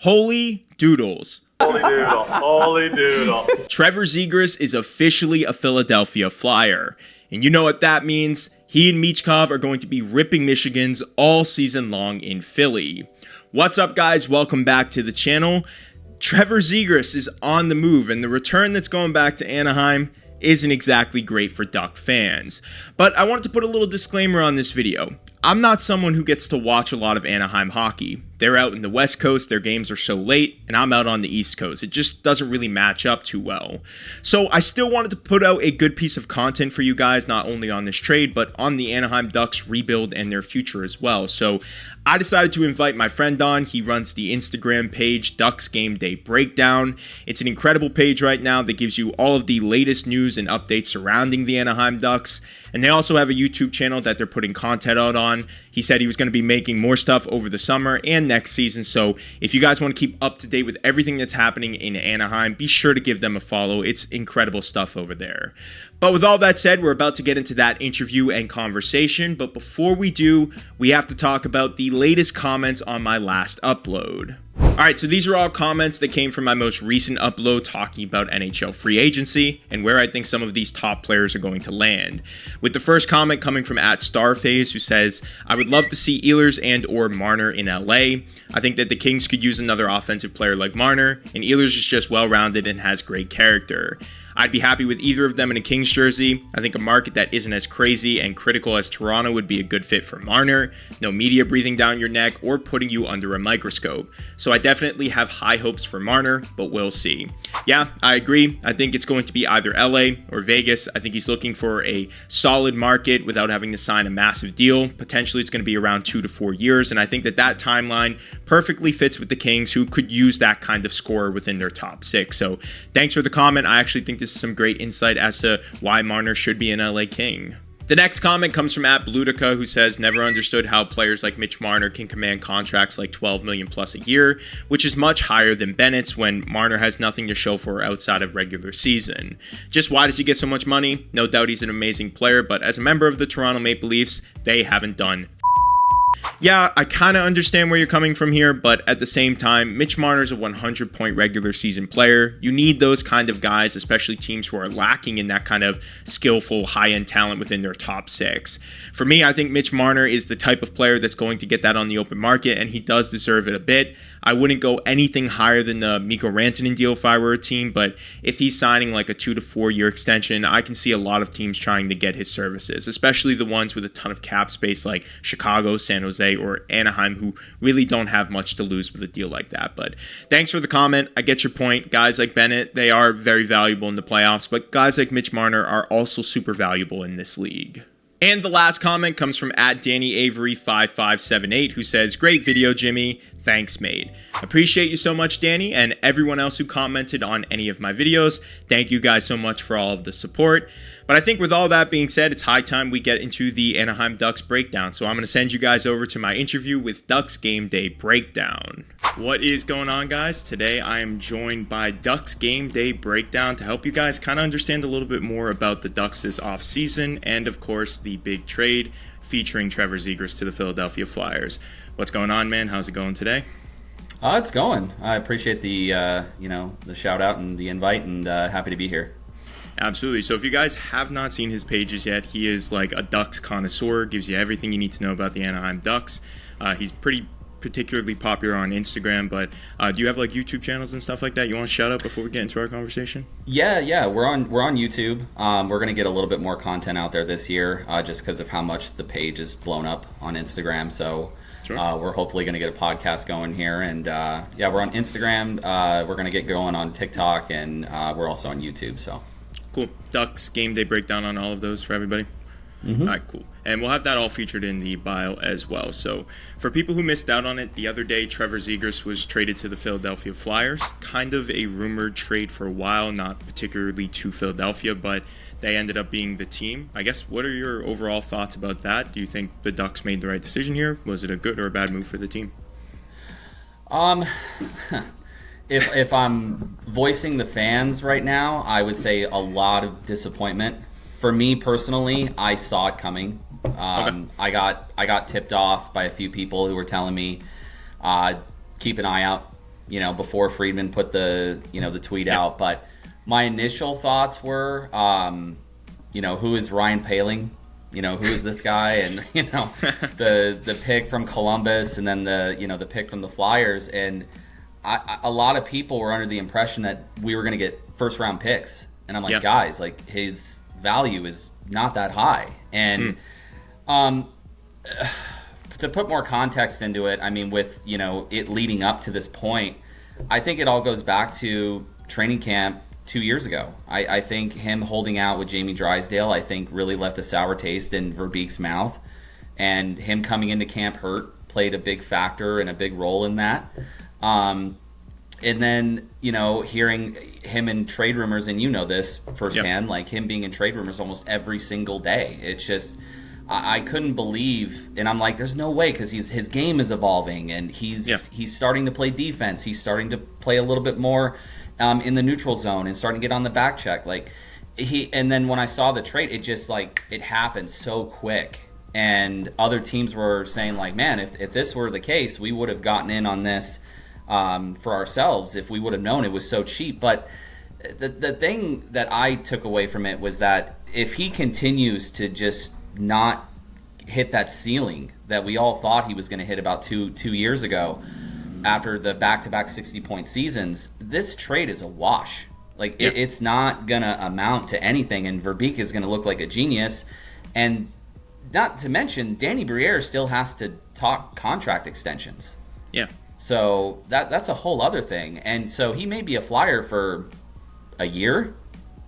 Holy doodles. Holy doodle. Holy doodle. Trevor Zegras is officially a Philadelphia Flyer. And you know what that means? He and Michkov are going to be ripping Michigans all season long in Philly. What's up, guys? Welcome back to the channel. Trevor Zegras is on the move, and the return that's going back to Anaheim isn't exactly great for Duck fans. But I wanted to put a little disclaimer on this video. I'm not someone who gets to watch a lot of Anaheim hockey. They're out in the West Coast, their games are so late, and I'm out on the East Coast. It just doesn't really match up too well. So I still wanted to put out a good piece of content for you guys, not only on this trade, but on the Anaheim Ducks rebuild and their future as well. So I decided to invite my friend on. He runs the Instagram page, Ducksgamedaybreakdown. It's an incredible page right now that gives you all of the latest news and updates surrounding the Anaheim Ducks. And they also have a YouTube channel that they're putting content out on. He said he was going to be making more stuff over the summer and next season. So if you guys want to keep up to date with everything that's happening in Anaheim, be sure to give them a follow. It's incredible stuff over there. But with all that said, we're about to get into that interview and conversation. But before we do, we have to talk about the latest comments on my last upload. Alright, so these are all comments that came from my most recent upload talking about NHL free agency and where I think some of these top players are going to land. With the first comment coming from @Starfaze, who says, I would love to see Ehlers and or Marner in LA. I think that the Kings could use another offensive player like Marner, and Ehlers is just well-rounded and has great character. I'd be happy with either of them in a Kings jersey. I think a market that isn't as crazy and critical as Toronto would be a good fit for Marner. No media breathing down your neck or putting you under a microscope. So I definitely have high hopes for Marner, but we'll see. Yeah, I agree. I think it's going to be either LA or Vegas. I think he's looking for a solid market without having to sign a massive deal. Potentially it's going to be around 2 to 4 years, and I think that that timeline perfectly fits with the Kings, who could use that kind of scorer within their top 6. So thanks for the comment. I actually think this is some great insight as to why Marner should be an LA King. The next comment comes from @Blutica, who says, never understood how players like Mitch Marner can command contracts like $12 million plus a year, which is much higher than Bennett's when Marner has nothing to show for outside of regular season. Just why does he get so much money? No doubt he's an amazing player, but as a member of the Toronto Maple Leafs, they haven't done. Yeah, I kind of understand where you're coming from here, but at the same time, Mitch Marner's a 100-point regular season player. You need those kind of guys, especially teams who are lacking in that kind of skillful, high-end talent within their top 6. For me, I think Mitch Marner is the type of player that's going to get that on the open market, and he does deserve it a bit. I wouldn't go anything higher than the mikkorantanen deal if I were a team, but if he's signing like a 2 to 4 year extension, I can see a lot of teams trying to get his services, especially the ones with a ton of cap space like Chicago, San Jose, or Anaheim, who really don't have much to lose with a deal like that. But thanks for the comment. I get your point. Guys like Bennett, they are very valuable in the playoffs, but guys like Mitch Marner are also super valuable in this league. And the last comment comes from @DannyAvery5578, who says, great video, Jimmy. Thanks, mate. Appreciate you so much, Danny, and everyone else who commented on any of my videos. Thank you guys so much for all of the support. But I think with all that being said, it's high time we get into the Anaheim Ducks breakdown. So I'm going to send you guys over to my interview with Ducks Game Day Breakdown. What is going on, guys? Today I am joined by Ducks Game Day Breakdown to help you guys kind of understand a little bit more about the Ducks this offseason and, of course, the big trade featuring Trevor Zegras to the Philadelphia Flyers. What's going on, man? How's it going today? It's going. I appreciate the the shout out and the invite, and happy to be here. Absolutely. So if you guys have not seen his pages yet, he is like a Ducks connoisseur, gives you everything you need to know about the Anaheim Ducks. He's pretty particularly popular on Instagram, but do you have like YouTube channels and stuff like that you want to shout out before we get into our conversation? Yeah, we're on YouTube. We're gonna get a little bit more content out there this year, just because of how much the page is blown up on Instagram. So sure. We're hopefully gonna get a podcast going here, and we're on Instagram. We're gonna get going on TikTok, and we're also on YouTube. So cool. Ducks Game Day Breakdown on all of those for everybody. Mm-hmm. All right, cool. And we'll have that all featured in the bio as well. So for people who missed out on it, the other day, Trevor Zegras was traded to the Philadelphia Flyers. Kind of a rumored trade for a while, not particularly to Philadelphia, but they ended up being the team. I guess, what are your overall thoughts about that? Do you think the Ducks made the right decision here? Was it a good or a bad move for the team? If I'm voicing the fans right now, I would say a lot of disappointment. For me personally, I saw it coming. Okay. I got tipped off by a few people who were telling me, keep an eye out before Friedman put the tweet out. But my initial thoughts were, who is Ryan Poehling? Who is this guy? And the pick from Columbus, and then the pick from the Flyers. And a lot of people were under the impression that we were going to get first round picks, and I'm like, guys, like, his value is not that high. And to put more context into it, I mean, with it leading up to this point, I think it all goes back to training camp 2 years ago. I think him holding out with Jamie Drysdale, I think, really left a sour taste in Verbeek's mouth, and him coming into camp hurt played a big factor and a big role in that. And then, hearing him in trade rumors, and this firsthand, like him being in trade rumors almost every single day. It's just, I couldn't believe, and I'm like, there's no way, because his game is evolving, and he's starting to play defense. He's starting to play a little bit more in the neutral zone and starting to get on the back check. And then when I saw the trade, it just, like, it happened so quick. And other teams were saying, like, man, if this were the case, we would have gotten in on this for ourselves if we would have known it was so cheap. But the thing that I took away from it was that if he continues to just not hit that ceiling that we all thought he was going to hit about two years ago after the back-to-back 60-point seasons, this trade is a wash. Like, it's not going to amount to anything, and Verbeek is going to look like a genius. And not to mention, Danny Briere still has to talk contract extensions. Yeah. So that's a whole other thing. And so he may be a Flyer for a year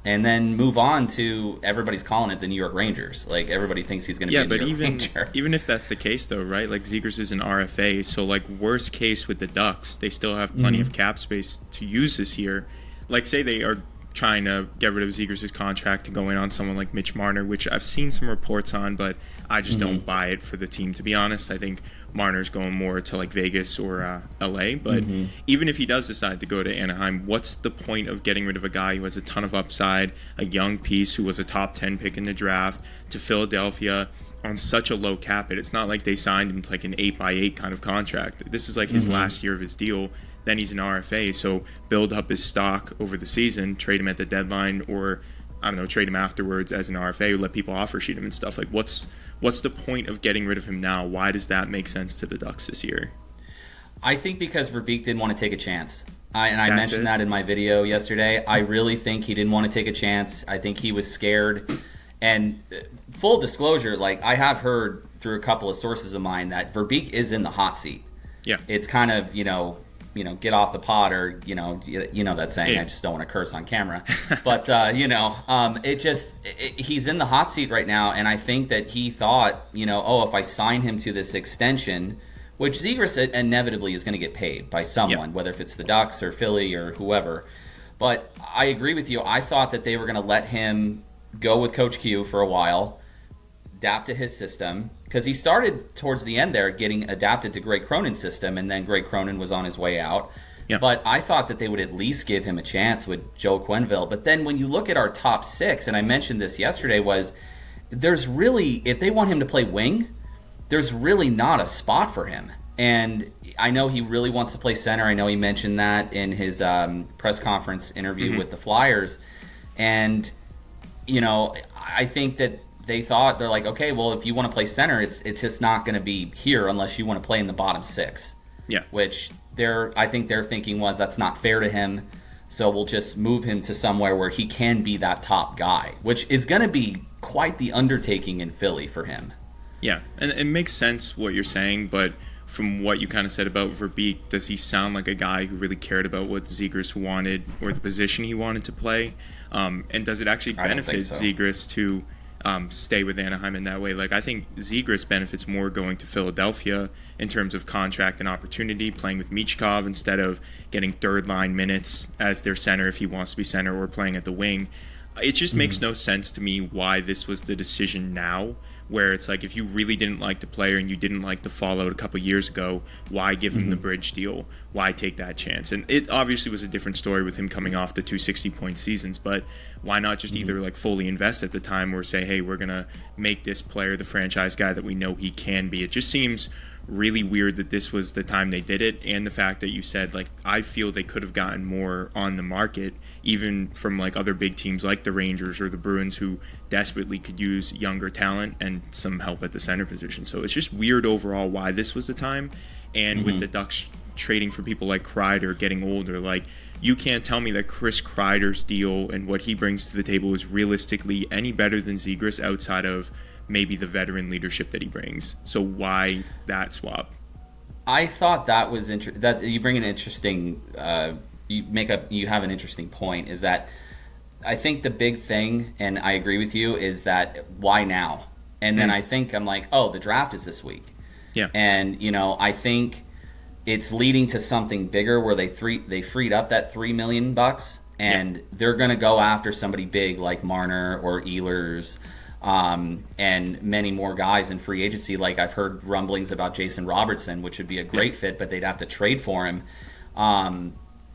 and then move on to, everybody's calling it the New York Rangers. Like, everybody thinks he's going to be a New York Ranger. Even if that's the case, though, right? Like, Zegras is an RFA, so, like, worst case with the Ducks, they still have plenty of cap space to use this year. Like, say they are trying to get rid of Zegras' contract to go in on someone like Mitch Marner, which I've seen some reports on, but I just don't buy it for the team, to be honest. I think Marner's going more to, like, Vegas or LA, but even if he does decide to go to Anaheim, what's the point of getting rid of a guy who has a ton of upside, a young piece who was a top 10 pick in the draft, to Philadelphia on such a low cap hit? It's not like they signed him to, like, an 8x8 kind of contract. This is like his last year of his deal. Then he's an RFA, so build up his stock over the season, trade him at the deadline, or, I don't know, trade him afterwards as an RFA, let people offer sheet him and stuff. Like, what's the point of getting rid of him now? Why does that make sense to the Ducks this year? I think because Verbeek didn't want to take a chance. I mentioned that in my video yesterday. I really think he didn't want to take a chance. I think he was scared. And full disclosure, like, I have heard through a couple of sources of mine that Verbeek is in the hot seat. Yeah. It's kind of, get off the pot, or that saying. I just don't want to curse on camera, but he's in the hot seat right now, and I think that he thought, if I sign him to this extension, which Zegras inevitably is going to get paid by someone, whether if it's the Ducks or Philly or whoever. But I agree with you. I thought that they were going to let him go with Coach Q for a while, adapt to his system, because he started towards the end there getting adapted to Greg Cronin's system, and then Greg Cronin was on his way out. Yeah. But I thought that they would at least give him a chance with Joe Quenneville. But then when you look at our top six, and I mentioned this yesterday, was there's really, if they want him to play wing, there's really not a spot for him. And I know he really wants to play center. I know he mentioned that in his press conference interview with the Flyers. And, I think that they're like, okay, well, if you want to play center, it's just not going to be here unless you want to play in the bottom six. Yeah. Which I think their thinking was that's not fair to him, so we'll just move him to somewhere where he can be that top guy, which is going to be quite the undertaking in Philly for him. Yeah, and it makes sense what you're saying, but from what you kind of said about Verbeek, does he sound like a guy who really cared about what Zegras wanted or the position he wanted to play? And does it actually benefit Zegras to stay with Anaheim in that way? Like, I think Zegras benefits more going to Philadelphia in terms of contract and opportunity, playing with Michkov instead of getting third line minutes as their center if he wants to be center, or playing at the wing. It just makes no sense to me why this was the decision now, where it's like, if you really didn't like the player and you didn't like the fallout a couple years ago, why give him the bridge deal? Why take that chance? And it obviously was a different story with him coming off the 260-point seasons, but why not just either like fully invest at the time, or say, hey, we're going to make this player the franchise guy that we know he can be? It just seems really weird that this was the time they did it, and the fact that you said, like, I feel they could have gotten more on the market, even from like other big teams like the Rangers or the Bruins, who desperately could use younger talent and some help at the center position. So it's just weird overall why this was the time. And with the Ducks trading for people like Kreider getting older, like, you can't tell me that Chris Kreider's deal and what he brings to the table is realistically any better than Zegras outside of maybe the veteran leadership that he brings. So why that swap? I thought that was that you bring an interesting you have an interesting point, is that I think the big thing, and I agree with you, is that why now? And then I think I'm like, oh, the draft is this week. Yeah. And I think it's leading to something bigger where they freed up that $3 million and they're going to go after somebody big like Marner or Ehlers, and many more guys in free agency. Like, I've heard rumblings about Jason Robertson, which would be a great fit, but they'd have to trade for him.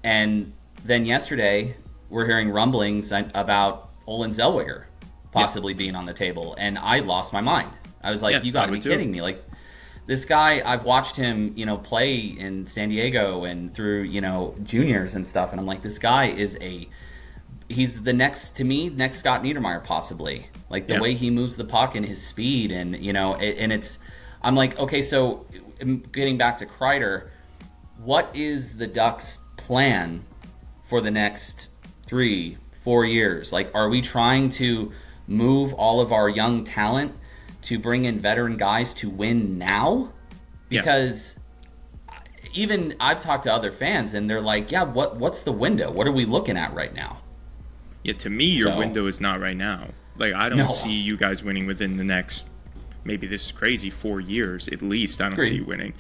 And then yesterday, we're hearing rumblings about Olin Zellweger possibly being on the table, and I lost my mind. I was like, you got to be kidding me. Like, this guy, I've watched him, play in San Diego and through, juniors and stuff, and I'm like, this guy is he's the next Scott Niedermayer possibly. Like, the way he moves the puck and his speed, and I'm like, okay, so getting back to Kreider, what is the Ducks' plan for the next 3-4 years? Like, are we trying to move all of our young talent to bring in veteran guys to win now? Because even I've talked to other fans, and they're like, yeah, what's the window? What are we looking at right now? Yeah, to me, your window is not right now. Like, I don't see you guys winning within the next, maybe this is crazy, 4 years at least. I don't see you winning.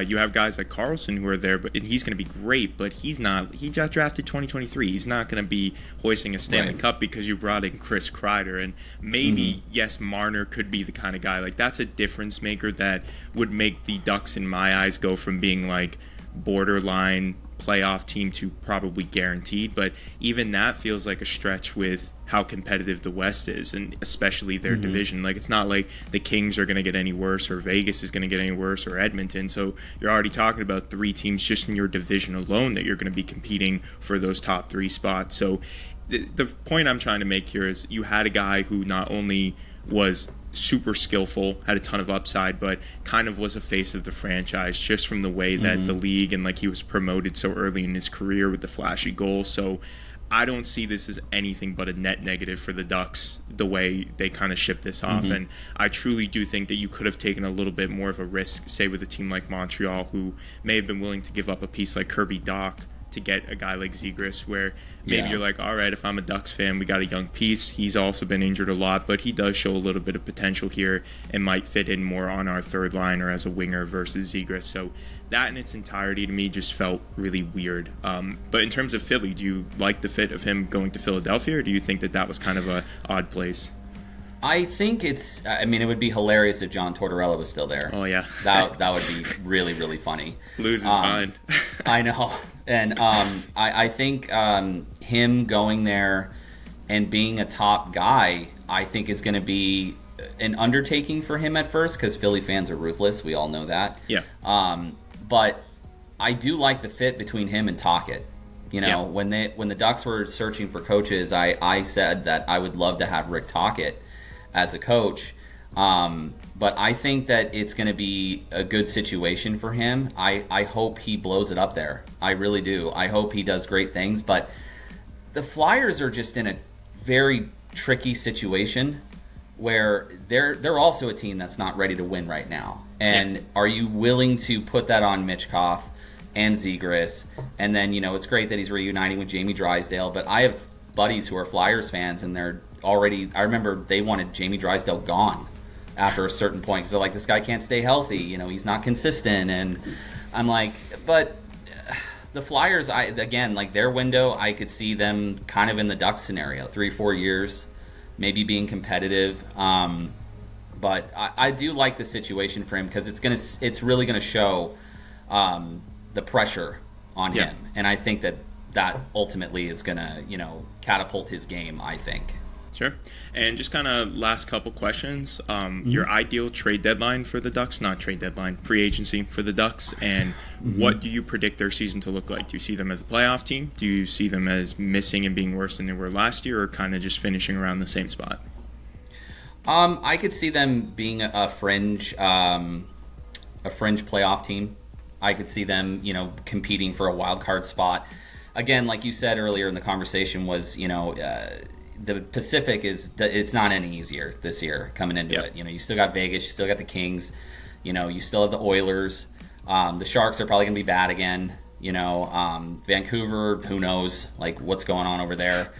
You have guys like Carlson who are there, and he's going to be great, but he's not. He got drafted 2023. He's not going to be hoisting a Stanley Cup because you brought in Chris Kreider. And maybe, yes, Marner could be the kind of guy. Like, that's a difference maker that would make the Ducks, in my eyes, go from being like borderline playoff team to probably guaranteed. But even that feels like a stretch with how competitive the West is, and especially their division. Like, it's not like the Kings are going to get any worse, or Vegas is going to get any worse, or Edmonton. So you're already talking about 3 teams just in your division alone that you're going to be competing for those top 3 spots. So the point I'm trying to make here is you had a guy who not only was super skillful, had a ton of upside, but kind of was a face of the franchise just from the way that the league, and like, he was promoted so early in his career with the flashy goals. So I don't see this as anything but a net negative for the Ducks, the way they kind of shipped this off. And I truly do think that you could have taken a little bit more of a risk, say with a team like Montreal, who may have been willing to give up a piece like Kirby Dach to get a guy like Zegras, where maybe you're like, all right, if I'm a Ducks fan, we got a young piece. He's also been injured a lot, but he does show a little bit of potential here and might fit in more on our third line or as a winger versus Zegras. So that in its entirety to me just felt really weird. But in terms of Philly, do you like the fit of him going to Philadelphia, or do you think that was kind of a odd place? I think it would be hilarious if John Tortorella was still there. Oh, yeah. That would be really, really funny. Lose his mind. I know. And I think him going there and being a top guy, I think is going to be an undertaking for him at first, because Philly fans are ruthless. We all know that. Yeah. But I do like the fit between him and Tocchet. When the Ducks were searching for coaches, I said that I would love to have Rick Tocchet as a coach. But I think that it's going to be a good situation for him. I hope he blows it up there. I really do. I hope he does great things. But the Flyers are just in a very tricky situation where they're also a team that's not ready to win right now. And are you willing to put that on Michkov and Zegras? And then, it's great that he's reuniting with Jamie Drysdale. But I have buddies who are Flyers fans, and they're already, I remember they wanted Jamie Drysdale gone after a certain point, because they're like, this guy can't stay healthy, he's not consistent. And I'm like, but the Flyers, their window, I could see them kind of in the Ducks scenario, 3-4 years, maybe being competitive. But I do like the situation for him, because it's really gonna show the pressure on him, and I think that ultimately is gonna catapult his game, I think. Sure. And just kind of last couple questions. Your ideal trade deadline for the Ducks, not trade deadline, free agency for the Ducks, and what do you predict their season to look like? Do you see them as a playoff team? Do you see them as missing and being worse than they were last year, or kind of just finishing around the same spot? I could see them being a fringe playoff team. I could see them, competing for a wild card spot. Again, like you said earlier in the conversation, was the Pacific it's not any easier this year coming into it. You still got Vegas, you still got the Kings, you still have the Oilers. The Sharks are probably going to be bad again. Vancouver, who knows, like what's going on over there.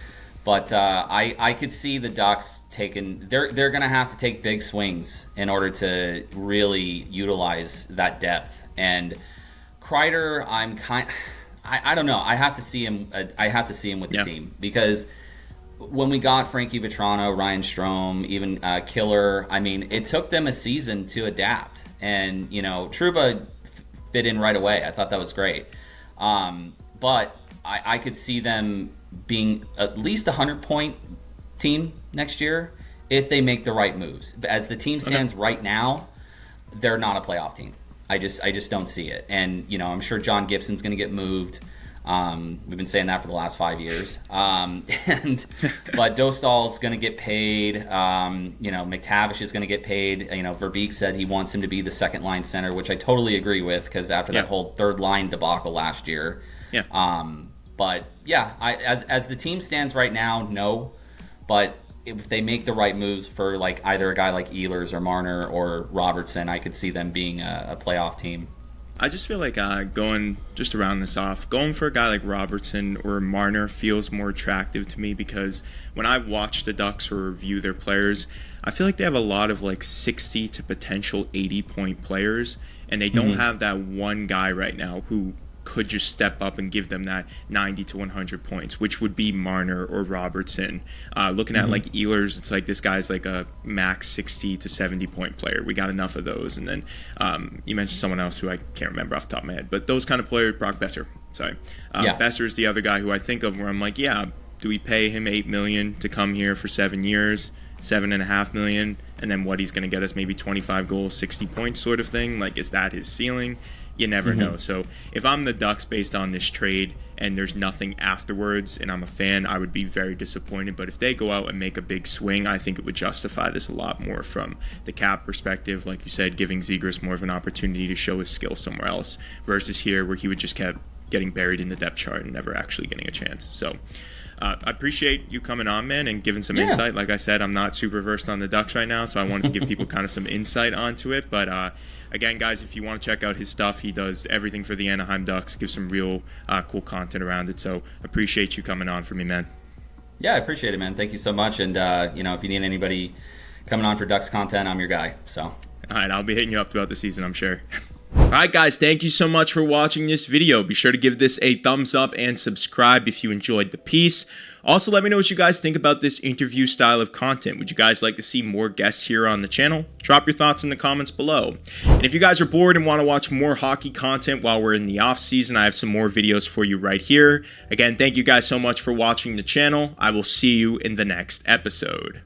But I could see the Ducks taking. They're going to have to take big swings in order to really utilize that depth. And Kreider, I don't know. I have to see him. I have to see him with the team, because when we got Frankie Vetrano, Ryan Strome, even Killer, I mean, it took them a season to adapt. And Trouba fit in right away. I thought that was great. But I could see them being at least a 100-point team next year if they make the right moves. But as the team stands right now, they're not a playoff team. I just don't see it. And I'm sure John Gibson's going to get moved. We've been saying that for the last 5 years. But Dostal's going to get paid. McTavish is going to get paid. Verbeek said he wants him to be the second line center, which I totally agree with, because after that whole third line debacle last year. But as the team stands right now, no. But if they make the right moves for like either a guy like Ehlers or Marner or Robertson, I could see them being a playoff team. I just feel like just to round this off, going for a guy like Robertson or Marner feels more attractive to me, because when I watch the Ducks or review their players, I feel like they have a lot of like 60 to potential 80-point players, and they don't have that one guy right now who could just step up and give them that 90 to 100 points, which would be Marner or Robertson. Looking at like Ehlers, it's like this guy's like a max 60 to 70 point player. We got enough of those. And then you mentioned someone else who I can't remember off the top of my head, but those kind of players, Brock Besser. Besser's the other guy who I think of where I'm like, do we pay him $8 million to come here for 7 years, $7.5 million, and then what he's going to get us, maybe 25 goals, 60 points sort of thing? Like, is that his ceiling? You never know. So if I'm the Ducks based on this trade and there's nothing afterwards and I'm a fan, I would be very disappointed. But if they go out and make a big swing, I think it would justify this a lot more from the cap perspective. Like you said, giving Zegras more of an opportunity to show his skill somewhere else versus here where he would just kept getting buried in the depth chart and never actually getting a chance. So I appreciate you coming on, man, and giving some insight. Like I said, I'm not super versed on the Ducks right now, so I wanted to give people kind of some insight onto it. But again, guys, if you want to check out his stuff, he does everything for the Anaheim Ducks, gives some real cool content around it. So appreciate you coming on for me, man. Yeah, I appreciate it, man. Thank you so much. And, if you need anybody coming on for Ducks content, I'm your guy. So. All right, I'll be hitting you up throughout the season, I'm sure. Alright guys, thank you so much for watching this video. Be sure to give this a thumbs up and subscribe if you enjoyed the piece. Also, let me know what you guys think about this interview style of content. Would you guys like to see more guests here on the channel? Drop your thoughts in the comments below. And if you guys are bored and want to watch more hockey content while we're in the off season, I have some more videos for you right here. Again, thank you guys so much for watching the channel. I will see you in the next episode.